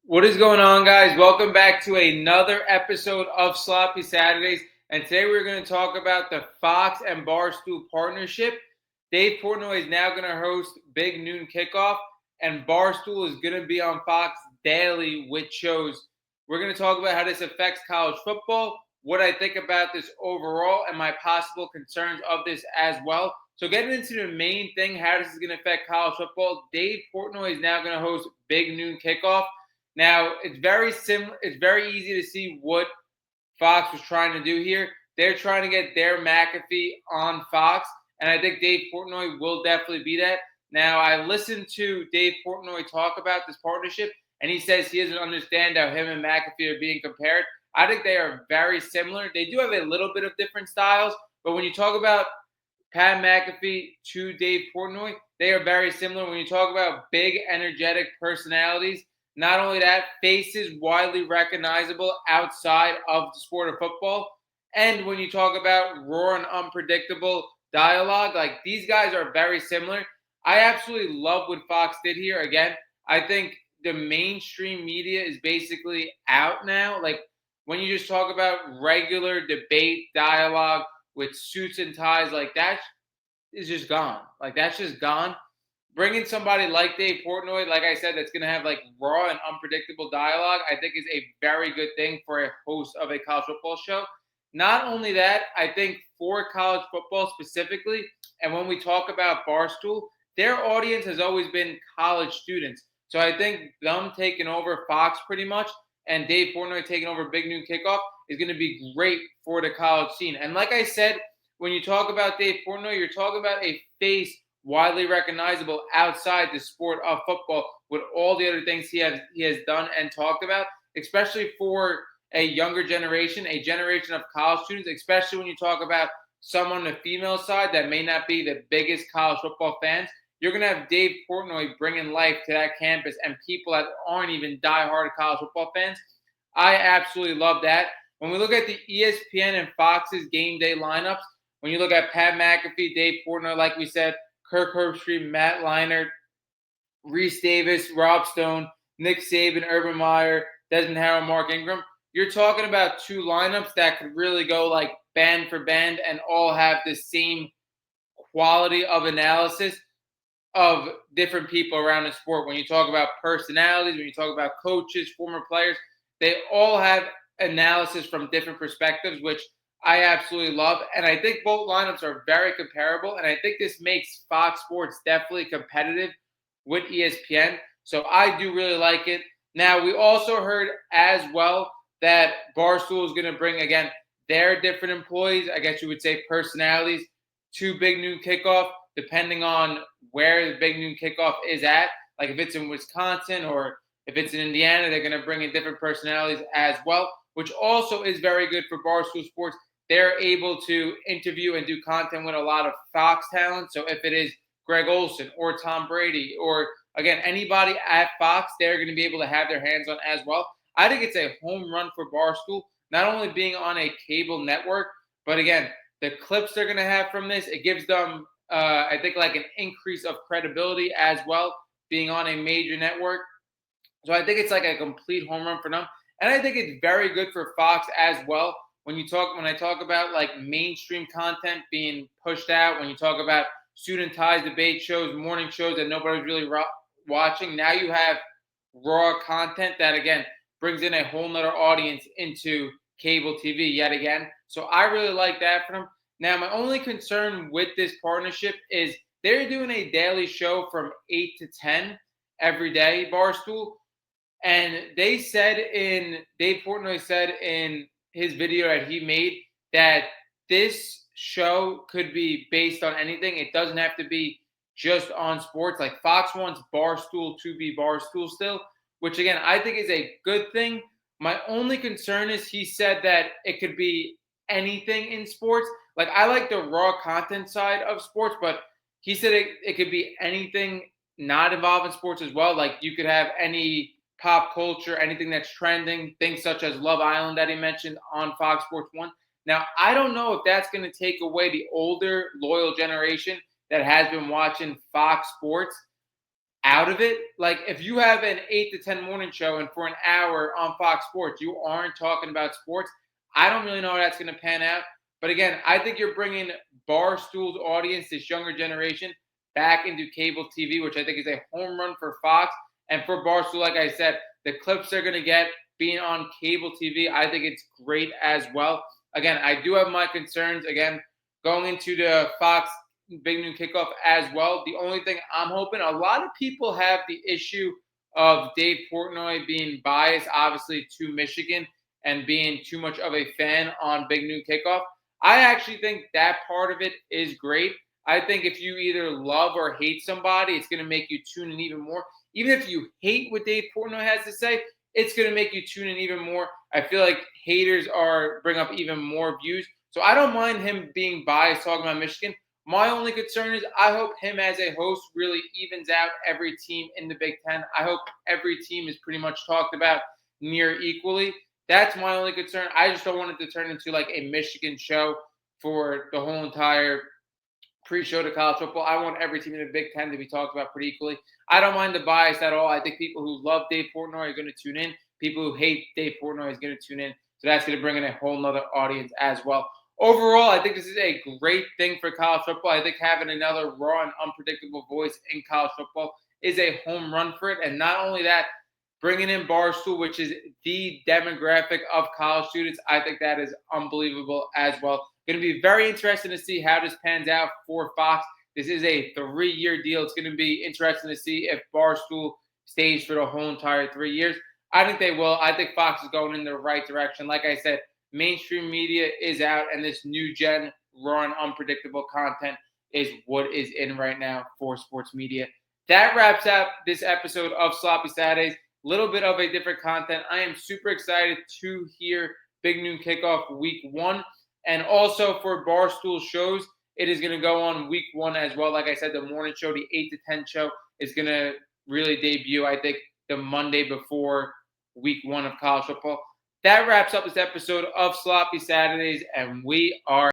What is going on, guys? Welcome back to another episode of Sloppy Saturdays. And today we're going to talk about the Fox and Barstool partnership. Dave Portnoy is now going to host Big Noon Kickoff, and Barstool is going to be on Fox daily with shows. We're going to talk about how this affects college football, what I think about this overall, and my possible concerns of this as well. So getting into the main thing, how this is going to affect college football, Dave Portnoy is now going to host Big Noon Kickoff. Now, it's very similar. It's very easy to see what Fox was trying to do here. They're trying to get their McAfee on Fox, and I think Dave Portnoy will definitely be that. Now, I listened to Dave Portnoy talk about this partnership, and he says he doesn't understand how him and McAfee are being compared. I think they are very similar. They do have a little bit of different styles, but when you talk about Pat McAfee to Dave Portnoy, they are very similar. When you talk about big, energetic personalities, not only that, faces widely recognizable outside of the sport of football. And when you talk about raw and unpredictable dialogue, like these guys are very similar. I absolutely love what Fox did here. Again, I think the mainstream media is basically out now. Like when you just talk about regular debate dialogue with suits and ties, like that is just gone. Like that's just gone. Bringing somebody like Dave Portnoy, like I said, that's going to have like raw and unpredictable dialogue, I think is a very good thing for a host of a college football show. Not only that, I think for college football specifically, and when we talk about Barstool, their audience has always been college students. So I think them taking over Fox pretty much and Dave Portnoy taking over Big Noon Kickoff is going to be great for the college scene. And like I said, when you talk about Dave Portnoy, you're talking about a face widely recognizable outside the sport of football with all the other things he has done and talked about, especially for a younger generation, a generation of college students, especially when you talk about someone on the female side that may not be the biggest college football fans. You're going to have Dave Portnoy bringing life to that campus and people that aren't even diehard college football fans. I absolutely love that. When we look at the ESPN and Fox's game day lineups, when you look at Pat McAfee, Dave Portnoy, like we said, Kirk Herbstreit, Matt Leinart, Reese Davis, Rob Stone, Nick Saban, Urban Meyer, Desmond Howard, Mark Ingram. You're talking about two lineups that could really go like band for band and all have the same quality of analysis of different people around the sport. When you talk about personalities, when you talk about coaches, former players, they all have analysis from different perspectives, which I absolutely love. And I think both lineups are very comparable. And I think this makes Fox Sports definitely competitive with ESPN. So I do really like it. Now, we also heard as well that Barstool is going to bring, again, their different employees, I guess you would say personalities, to Big Noon Kickoff, depending on where the Big Noon Kickoff is at. Like if it's in Wisconsin or if it's in Indiana, they're going to bring in different personalities as well, which also is very good for Barstool Sports. They're able to interview and do content with a lot of Fox talent. So if it is Greg Olsen or Tom Brady or, again, anybody at Fox, they're going to be able to have their hands on as well. I think it's a home run for Barstool, not only being on a cable network, but, again, the clips they're going to have from this, it gives them, I think, like an increase of credibility as well, being on a major network. So I think it's like a complete home run for them. And I think it's very good for Fox as well. When I talk about like mainstream content being pushed out, when you talk about student ties, debate shows, morning shows that nobody's really watching, now you have raw content that again brings in a whole nother audience into cable TV yet again. So I really like that for them. Now, my only concern with this partnership is they're doing a daily show from 8 to 10 every day, Barstool. And Dave Portnoy said in his video that he made that this show could be based on anything. It doesn't have to be just on sports. Like Fox wants Barstool to be Barstool still, which again, I think is a good thing. My only concern is he said that it could be anything in sports. Like I like the raw content side of sports, but he said it could be anything not involved in sports as well. Like you could have any pop culture, anything that's trending, things such as Love Island that he mentioned on Fox Sports 1. Now, I don't know if that's going to take away the older, loyal generation that has been watching Fox Sports out of it. Like if you have an 8 to 10 morning show and for an hour on Fox Sports, you aren't talking about sports, I don't really know how that's going to pan out. But again, I think you're bringing Barstool's audience, this younger generation, back into cable TV, which I think is a home run for Fox. And for Barstool, like I said, the clips they're going to get being on cable TV, I think it's great as well. Again, I do have my concerns. Again, going into the Fox Big Noon Kickoff as well. The only thing I'm hoping, a lot of people have the issue of Dave Portnoy being biased, obviously, to Michigan and being too much of a fan on Big Noon Kickoff. I actually think that part of it is great. I think if you either love or hate somebody, it's going to make you tune in even more. Even if you hate what Dave Portnoy has to say, it's going to make you tune in even more. I feel like haters bring up even more views. So I don't mind him being biased talking about Michigan. My only concern is I hope him as a host really evens out every team in the Big Ten. I hope every team is pretty much talked about near equally. That's my only concern. I just don't want it to turn into like a Michigan show for the whole entire pre-show to college football. I want every team in the Big Ten to be talked about pretty equally. I don't mind the bias at all. I think people who love Dave Portnoy are going to tune in. People who hate Dave Portnoy is going to tune in. So that's going to bring in a whole nother audience as well. Overall, I think this is a great thing for college football. I think having another raw and unpredictable voice in college football is a home run for it. And not only that, bringing in Barstool, which is the demographic of college students, I think that is unbelievable as well. Going to be very interesting to see how this pans out for Fox. This is a 3-year deal. It's going to be interesting to see if Barstool stays for the whole entire 3 years. I think they will. I think Fox is going in the right direction. Like I said, mainstream media is out, and this new gen, raw and unpredictable content is what is in right now for sports media. That wraps up this episode of Sloppy Saturdays. Little bit of a different content. I am super excited to hear Big Noon Kickoff week 1. And also for Barstool shows, it is going to go on week 1 as well. Like I said, the morning show, the 8 to 10 show, is going to really debut, I think, the Monday before week 1 of college football. That wraps up this episode of Sloppy Saturdays, and we are